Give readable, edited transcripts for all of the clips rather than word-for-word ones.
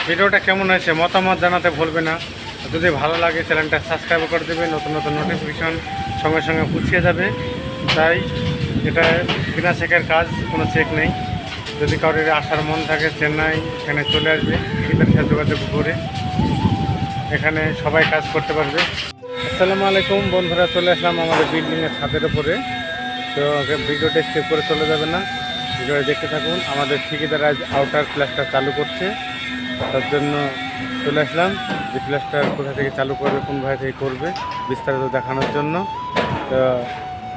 ভিডিওটা কেমন হয়েছে মতামত জানাতে ভুলবে না। যদি ভালো লাগে চ্যানেলটা সাবস্ক্রাইব করে দেবে, নতুন নতুন নোটিফিকেশন সঙ্গে সঙ্গে পৌঁছে যাবে। তাই এটা বিনা চেকের কাজ, কোনো চেক নেই। যদি কারোর আসার মন থাকে চেন্নাই, এখানে চলে আসবে, ঠিকাদার সাথে যোগাযোগ করে এখানে সবাই কাজ করতে পারবে। আসসালামু আলাইকুম বন্ধুরা, চলে আসলাম আমাদের বিল্ডিংয়ের ছাদের উপরে। তো ভিডিওটা স্কিপ করে চলে যাবে না, ভিডিওটা দেখতে থাকুন। আমাদের ঠিকাদার আজ আউটার প্লাস্টার চালু করছে, তার জন্য চলে আসলাম যে প্লাস্টার কোথা থেকে চালু করবে, কোন ভাই থেকে করবে বিস্তারিত দেখানোর জন্য। তো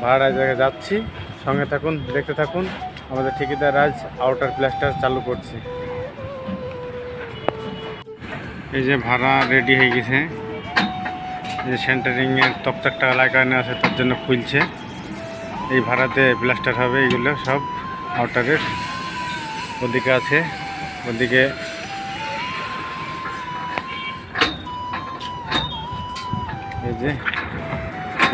ভাড়া জায়গায় যাচ্ছি, সঙ্গে থাকুন, দেখতে থাকুন। আমাদের ঠিকাদার আজ আউটার প্লাস্টার চালু করছে। এই যে ভাড়া রেডি হয়ে গেছে, যে সেন্টারিংয়ের তকচাকটা লাগানো আছে তার জন্য খুলছে। এই ভাড়াতে প্লাস্টার হবে, এইগুলো সব আউটারের। ওদিকে আছে, ওদিকে এই যে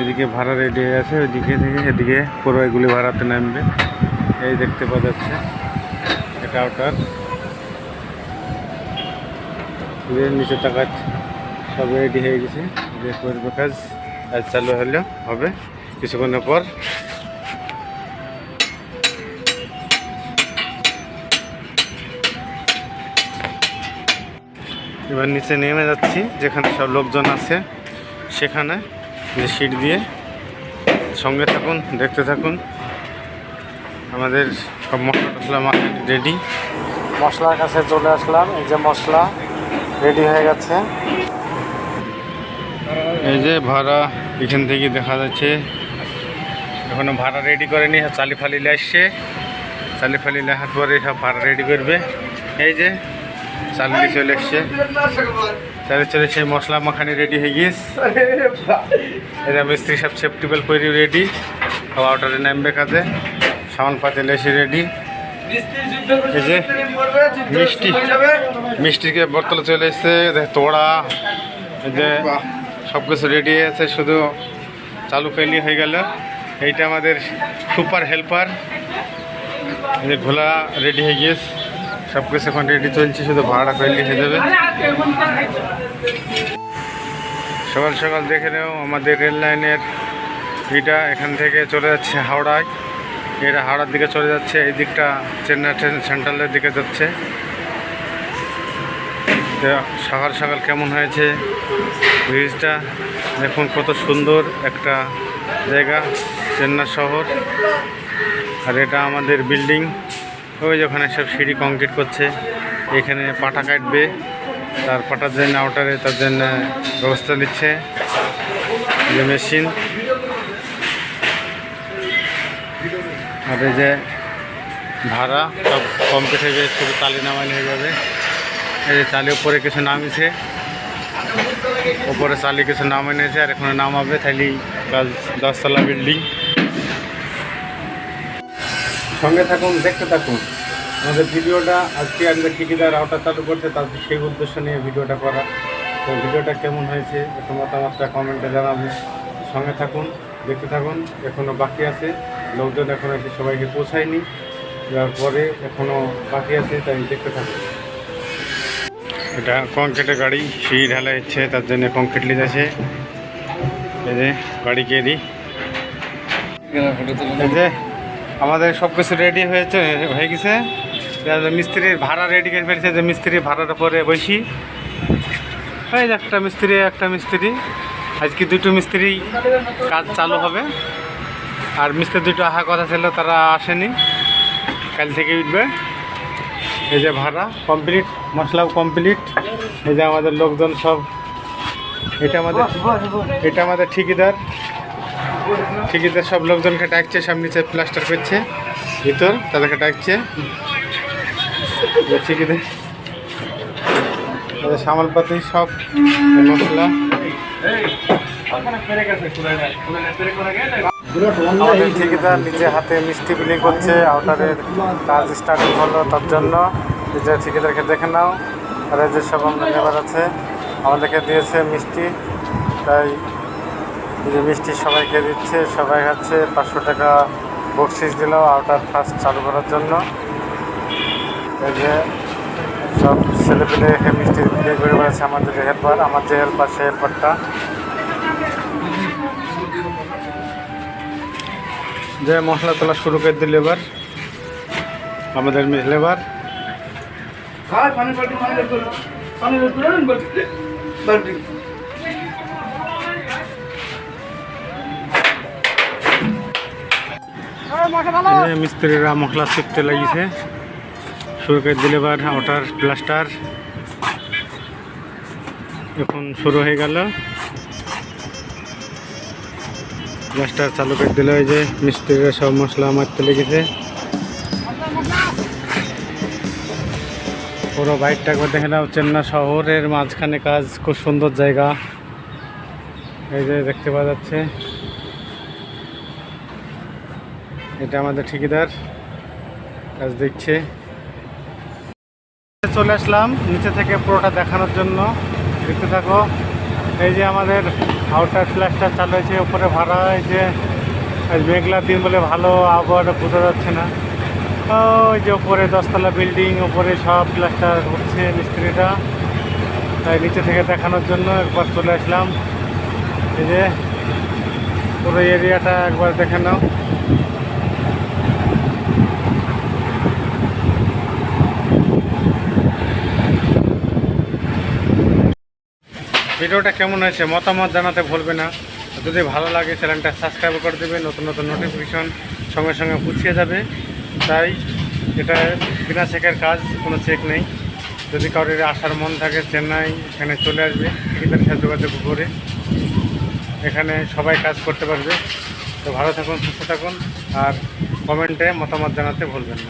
এদিকে ভাড়া রেডি হয়ে আছে, ওইদিকে থেকে এদিকে পুরো এগুলি ভাড়াতে নামবে। এই দেখতে পাওয়া যাচ্ছে এটা আউটার। নিচে টাকা সব রেডি হয়ে গেছে, যে করবে কাজ আজ চালু হলে হবে কিছুক্ষণের পর। এবার নিচে নেমে যাচ্ছি, যেখানে সব লোকজন আছে সেখানে, যে সিট দিয়ে। সঙ্গে থাকুন, দেখতে থাকুন। আমাদের সব মশলা টশলা রেডি, মশলার কাছে চলে আসলাম। এই যে মশলা রেডি হয়ে গেছে। এই যে ভাড়া এখান থেকে দেখা যাচ্ছে, এখনো ভাড়া রেডি করেনি, চালি ফালি আসছে। চালি ফালি লেখার পরে সব ভাড়া রেডি করবে। এই যে চালি চলে এসছে, চালি চলে সেই মশলা মাখানি রেডি হয়ে গিয়েছে। এটা মিস্ত্রি সব সেফটিবেল করে রেডি, সব আউটারে নামবে কাজে। সামান পাতি এসে রেডি। এই যে মিষ্টিকে বোতলে চলে এসছে, তোড়া, এই যে সব কিছু রেডি আছে, শুধু চালু ফেলি হয়ে গেল। এইটা আমাদের সুপার হেল্পার, যে ঘোলা রেডি হয়ে গিয়েছে, সব কিছু এখন রেডি চলছে, শুধু ভাড়া ফেললি হয়ে যাবে। সকাল সকাল দেখে নেও আমাদের রেল লাইনের এটা এখান থেকে চলে যাচ্ছে হাওড়ায়। এটা হাওড়ার দিকে চলে যাচ্ছে, এই দিকটা চেন্নাই সেন্ট্রালের দিকে যাচ্ছে। সকাল সকাল কেমন হয়েছে ব্রিজটা দেখুন, কত সুন্দর একটা জায়গা চেন্নাই শহর। আর এটা আমাদের বিল্ডিং, ওই যেখানে সব সিঁড়ি কংক্রিট করছে, এখানে পাটা কাটবে, তার পাটার জন্য আউটারে তার জন্য ব্যবস্থা নিচ্ছে যে মেশিন। আর এই যে ভাড়া সব কমপ্লিট হয়ে যাবে, শুধু চালি নামানো হয়ে যাবে। এই যে চালি উপরে কিছু নামিয়েছে, উপরে চালি কিছু নামে নিয়েছে, আর এখানে নামাবে, তাহলে কাজ 10 তলা বিল্ডিং। সঙ্গে থাকুন, দেখতে থাকুন আমাদের ভিডিওটা। আজকে আমাদের ঠিকাদার আউটার চালু করছে, তার সেই উদ্দেশ্য নিয়ে ভিডিওটা করা। তো ভিডিওটা কেমন হয়েছে একটু মতামতটা কমেন্টে জানাবেন। সঙ্গে থাকুন, দেখতে থাকুন। এখনও বাকি আছে, লোকজন এখন এসে সবাইকে পৌঁছায়নি, যার পরে এখনও বাকি আছে, তাই দেখতে থাকুন। এটা কংক্রিটের গাড়ি, সিঁড়ি ঢালা হচ্ছে, তার জন্য কংক্রিট লিজ আছে। এই যে গাড়ি কেরি, এই যে আমাদের সব কিছু রেডি হয়ে গেছে। মিস্ত্রির ভাড়া রেডি করে ফেলছে, যে মিস্ত্রির ভাড়ার উপরে বসি। এই যে একটা মিস্ত্রি, আজকে দুটো মিস্ত্রি কাজ চালু হবে। আর মিস্ত্রি দুটো আসার কথা ছিল, তারা আসেনি, কাল থেকে উঠবে। এই যে ভাড়া কমপ্লিট, মশলাও কমপ্লিট। এই যে আমাদের লোকজন সব, এটা আমাদের ঠিকাদার সব লোকজনকে ডাকছে, সব নিচে প্লাস্টার করছে, ভিতর তাদেরকে ডাকছে ঠিকাদার। সামালপাতি সব মশলা। আমাদের ঠিকাদার নিজে হাতে মিষ্টি বিলি করছে, আউটারের কাজ স্টার্টিং হলো, তার জন্য নিজের ঠিকাদারকে দেখে নাও। আর এই যে সব আমরা লেবার আছে, আমাদেরকে দিয়েছে মিষ্টি, তাই এই যে মিষ্টি সবাইকে দিচ্ছে, সবাই খাচ্ছে। 500 টাকা বকশিস দিল আউটার ফার্স্ট চালু করার জন্য। এই যে সব ছেলেপেলে মিষ্টি বিক্রি করে বেড়াচ্ছে। আমাদের যে হেল্পার, আমার যে হেল্পার, সে হেল্পারটা যে মশলা তোলা শুরু করে দিল এবার আমাদের লেবার। মিস্ত্রিরা মশলা শিখতে লাগিয়েছে, শুরু করে দিলে এবার আউটার প্লাস্টার এখন শুরু হয়ে গেল। প্লাস্টার চালু করে দিল। এই যে মিস্ত্রিরা সব মশলা মারতে লেগেছে। পুরো বাইকটা একবার দেখে নাও, চেন্নাই শহরের মাঝখানে কাজ, খুব সুন্দর জায়গা। এই যে দেখতে পাওয়া যাচ্ছে, এটা আমাদের ঠিকাদার কাজ দেখছে। চলে আসলাম নিচে থেকে পুরোটা দেখানোর জন্য, দেখতে থাকো। এই যে আমাদের আউটার প্লাস্টার চালু হয়েছে, উপরে ভাড়া। এই যে মেঘলা দিন বলে ভালো আবহাওয়াটা বোঝা যাচ্ছে না। ওই যে উপরে 10তলা বিল্ডিং, উপরে সব প্লাস্টার হচ্ছে মিস্ত্রিটা, তাই নিচে থেকে দেখানোর জন্য একবার চলে আসলাম। এই যে পুরো এরিয়াটা একবার দেখে নাও। ভিডিওটা কেমন হয়েছে মতামত জানাতে ভুলবে না। যদি ভালো লাগে চ্যানেলটা সাবস্ক্রাইব করে দেবে, নতুন নতুন নোটিফিকেশন সঙ্গে সঙ্গে পৌঁছে যাবে। তাই এটা বিনা চেকের কাজ, কোনো চেক নেই। যদি কারোর আসার মন থাকে চেন্নাই, এখানে চলে আসবে, ঠিকাদারের সাথে যোগাযোগ করে এখানে সবাই কাজ করতে পারবে। তো ভালো থাকুন, সুস্থ থাকুন, আর কমেন্টে মতামত জানাতে ভুলবেন না।